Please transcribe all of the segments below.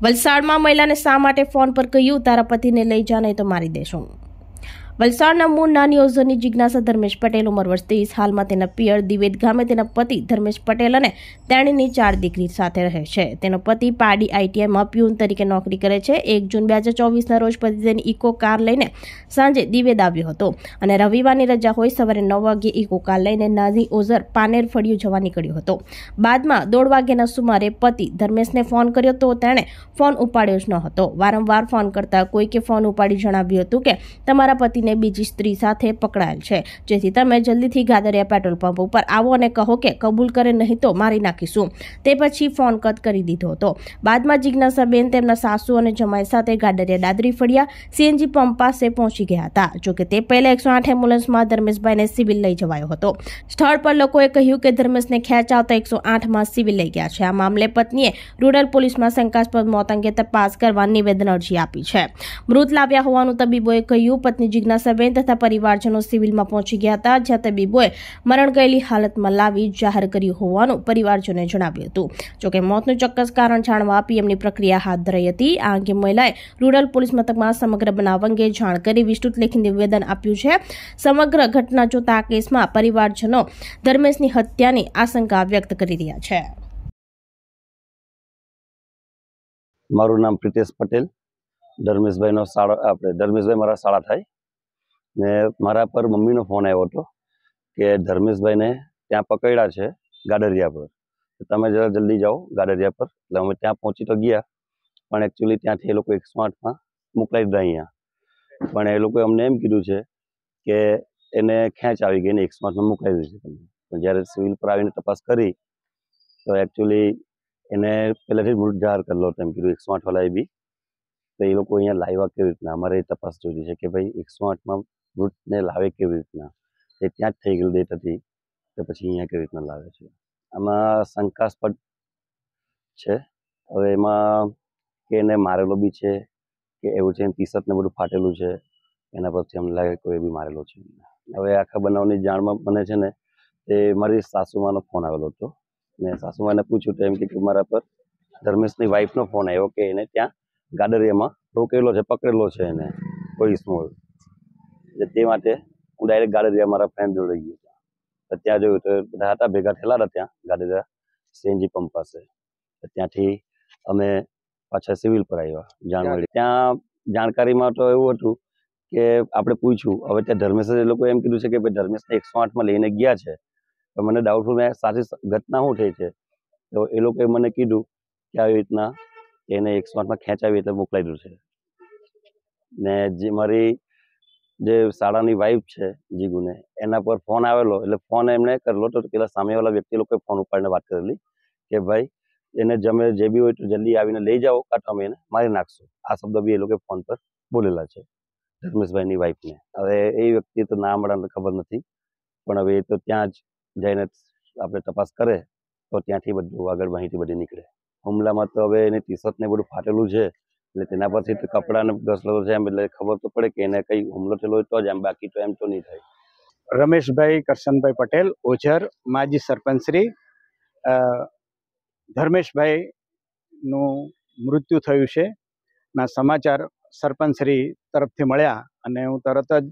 વલસાડમાં મહિલાને શા માટે ફોન પર કહ્યું તારા પતિને લઈ જા નહીં તો મારી દેશું। વલસાડના મૂળ નાની ઓઝરની જિજ્ઞાસા ધર્મેશ પટેલ ઉંમર વર્ષ 30 હાલમાં તેના પિયર દિવેદ ગામે તેના પતિ ધર્મેશ પટેલ અને તેણીની 4 દીકરી સાથે રહે છે। તેનો પતિ પાડી આઈટીઆઈમાં પ્યુન તરીકે નોકરી કરે છે। 1 જૂન 2024ના રોજ પતિ તેની ઇકો કાર લઈને સાંજે દિવેદ આવ્યો હતો અને રવિવારની રજા હોય સવારે 9 વાગ્યે ઇકો કાર લઈને નાની ઓઝર પાનેર ફળિયું જવા નીકળ્યો હતો। બાદમાં 1:30 વાગ્યાના સુમારે પતિ ધર્મેશને ફોન કર્યો તો તેણે ફોન ઉપાડ્યો જ ન હતો। વારંવાર ફોન કરતા કોઈકે ફોન ઉપાડી જણાવ્યું હતું કે તમારા પતિને બીજી સ્ત્રી સાથે પકડાયેલ છે, જેથી તમે જલ્દીથી ગાદરિયા પેટ્રોલ પંપ ઉપર આવો અને કહો કે કબૂલ કરે નહીં તો મારી નાખીશું। તે પછી ફોન કટ કરી દીધો હતો। બાદમાં જિજ્ઞાસાબેન તેમના સાસુ અને જમાઈ સાથે ગાદરિયા દાદરી ફળિયા સીએનજી પંપ પાસે પહોંચી ગયા હતા। જોકે તે પહેલા 108 એમ્બ્યુલન્સમાં ધર્મેશભાઈને સિવિલ લઈ જવાયો હતો। સ્થળ પર લોકોએ કહ્યું કે ધર્મેશને ખેંચ આવતા 108માં સિવિલ લઈ ગયા છે। આ મામલે પત્નીએ રૂરલ પોલીસમાં શંકાસ્પદ મોત અંગે તપાસ કરવા નિવેદન અરજી આપી છે। મૃત લાવ્યા હોવાનું તબીબોએ કહ્યું। પત્ની જિજ્ઞાસાબેન તથા પરિવારજનો સિવિલમાં પહોંચી ગયા હતા, જ્યાં તબીબોએ મરણ ગયેલી હાલતમાં લાવી જાહેર કર્યું હોવાનું પરિવારજનોએ જણાવ્યું હતું। જોકે મોતનું ચોક્કસ કારણ જાણવા પીએમની પ્રક્રિયા હાથ ધરાઈ હતી। આ અંગે મહિલાએ રૂરલ પોલીસ મથકમાં સમગ્ર બનાવ અંગે જાણ કરી વિસ્તૃત લેખિત નિવેદન આપ્યું છે। સમગ્ર ઘટના જોતા આ કેસમાં પરિવારજનો ધર્મેશની હત્યાની આશંકા વ્યક્ત કરી રહ્યા છે। મારું નામ પ્રિતેશ પટેલ। ધર્મેશભાઈનો ધર્મેશભાઈ મારા શાળા થાય ને મારા પર મમ્મીનો ફોન આવ્યો હતો કે ધર્મેશભાઈને ત્યાં પકડ્યા છે ગાડરિયા પર, તમે જરા જલ્દી જાઓ ગાડરિયા પર। એટલે અમે ત્યાં પહોંચી તો ગયા, પણ એકચ્યુઅલી ત્યાંથી એ લોકો 108માં મોકલાવી દીધા અહીંયા। પણ એ લોકોએ અમને એમ કીધું છે કે એને ખેંચ આવી ગઈ ને 108માં મોકલાવી દીધી છે। પણ જ્યારે સિવિલ પર આવીને તપાસ કરી તો એકચ્યુઅલી એને પહેલાંથી જ મૃત જાહેર કરેલો હતો એમ કીધું 108 વાળાએ બી। તો એ લોકો અહીંયા લાવ્યા કેવી રીતના, અમારે એ તપાસ જોઈ છે કે ભાઈ 108માં મૃતને લાવે કેવી રીતના, એ ત્યાં જ થઈ ગયેલું ડેટ હતી તો પછી અહીંયા કેવી રીતના લાવે છે, આમાં શંકાસ્પદ છે। હવે એમાં કે એને મારેલો બી છે કે એવું છે, ટી શર્ટ ને બધું ફાટેલું છે, એના પરથી અમને લાગે કોઈ બી મારેલો છે। હવે આખા બનાવની જાણમાં મને છે ને તે મારી સાસુમાનો ફોન આવેલો હતો ને સાસુમાને પૂછ્યું તો એમ કે મારા પર ધર્મેશની વાઈફનો ફોન આવ્યો કે એને ત્યાં ગાડરિયામાં રોકેલો છે, પકડેલો છે એને કોઈ સ્મોલ, તે માટે હું ડાયરેક્ટ ગાડરિયા મારા ફ્રેન્ડ જોડે ગયો તો ત્યાં જોયું તો બધા હતા ભેગા થયેલા હતા ત્યાં ગાડરિયા સીએનજી પંપ પાસે। ત્યાંથી અમે પાછા સિવિલ પર આવ્યા જાણ મળી। ત્યાં જાણકારીમાં તો એવું હતું કે આપણે પૂછ્યું, હવે ત્યાં ધર્મેશ એ લોકો એમ કીધું છે કે ભાઈ ધર્મેશને 108માં લઈને ગયા છે, તો મને ડાઉટફુલ મેં સાચી ઘટના શું થઈ છે તો એ લોકોએ મને કીધું કે આવી રીતના એને 108માં ખેંચાવી એટલે મોકલાઈ દીધું છે। ને જે મારી જે શાળાની વાઈફ છે જીગુને, એના પર ફોન આવેલો એટલે ફોન એમણે કરેલો તો પેલા સામેવાળા વ્યક્તિ લોકોએ ફોન ઉપાડીને વાત કરેલી કે ભાઈ એને જમે જે બી હોય તો જલ્દી આવીને લઈ જાઓ કાં તો અમે એને મારી નાખશું। આ શબ્દ બી એ લોકો ફોન પર બોલેલા છે ધર્મેશભાઈની વાઈફને। હવે એ વ્યક્તિ તો ના મળે ખબર નથી, પણ હવે એ તો ત્યાં જ જઈને આપણે તપાસ કરે તો ત્યાંથી બધું આગળ માહિતી બધી નીકળે। હુમલામાં તો હવે એની ટી શર્ટ ને બધું ફાટેલું છે એટલે તેના પરથી તો કપડાં ને ઘસેલો છે એમ એટલે ખબર તો પડે કે એને કઈ હુમલો થયેલો હોય તો જ એમ, બાકી તો એમ તો નહીં થાય। રમેશભાઈ કરશનભાઈ પટેલ ઓઝર, માજી સરપંચ શ્રી। ધર્મેશભાઈનું મૃત્યુ થયું છે ના સમાચાર સરપંચ શ્રી તરફથી મળ્યા અને હું તરત જ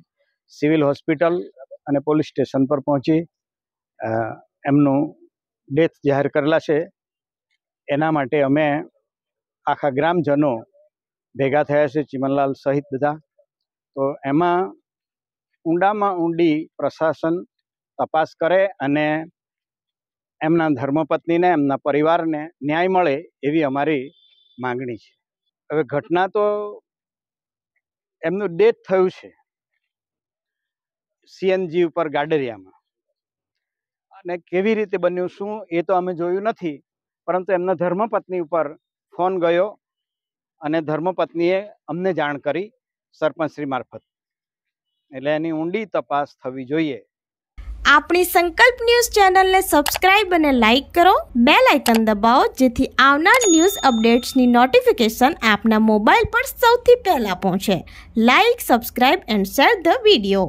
સિવિલ હોસ્પિટલ અને પોલીસ સ્ટેશન પર પહોંચી એમનું ડેથ જાહેર કરેલા છે। એના માટે અમે આખા ગ્રામજનો ભેગા થયા છે, ચીમનલાલ સહિત બધા। તો એમાં ઊંડામાં ઊંડી પ્રશાસન તપાસ કરે અને એમના ધર્મપત્નીને એમના પરિવારને ન્યાય મળે એવી અમારી માંગણી છે। હવે ઘટના તો એમનું ડેથ થયું છે સીએનજી ઉપર ગાડરિયામાં, અને કેવી રીતે બન્યું શું એ તો અમે જોયું નથી, પરંતુ એમના ધર્મપત્ની ઉપર ફોન ગયો અને ધર્મપત્નીએ અમને જાણ કરી સરપંચશ્રી મારફત, એટલે એની ઊંડી તપાસ થવી જોઈએ। આપણી સંકલ્પ ન્યૂઝ ચેનલને સબસ્ક્રાઇબ અને લાઇક કરો, બેલ આઇકન દબાવો જેથી આવનાર ન્યૂઝ અપડેટ્સની નોટિફિકેશન આપના મોબાઈલ પર સૌથી પહેલા પહોંચે। Like, subscribe and share the video.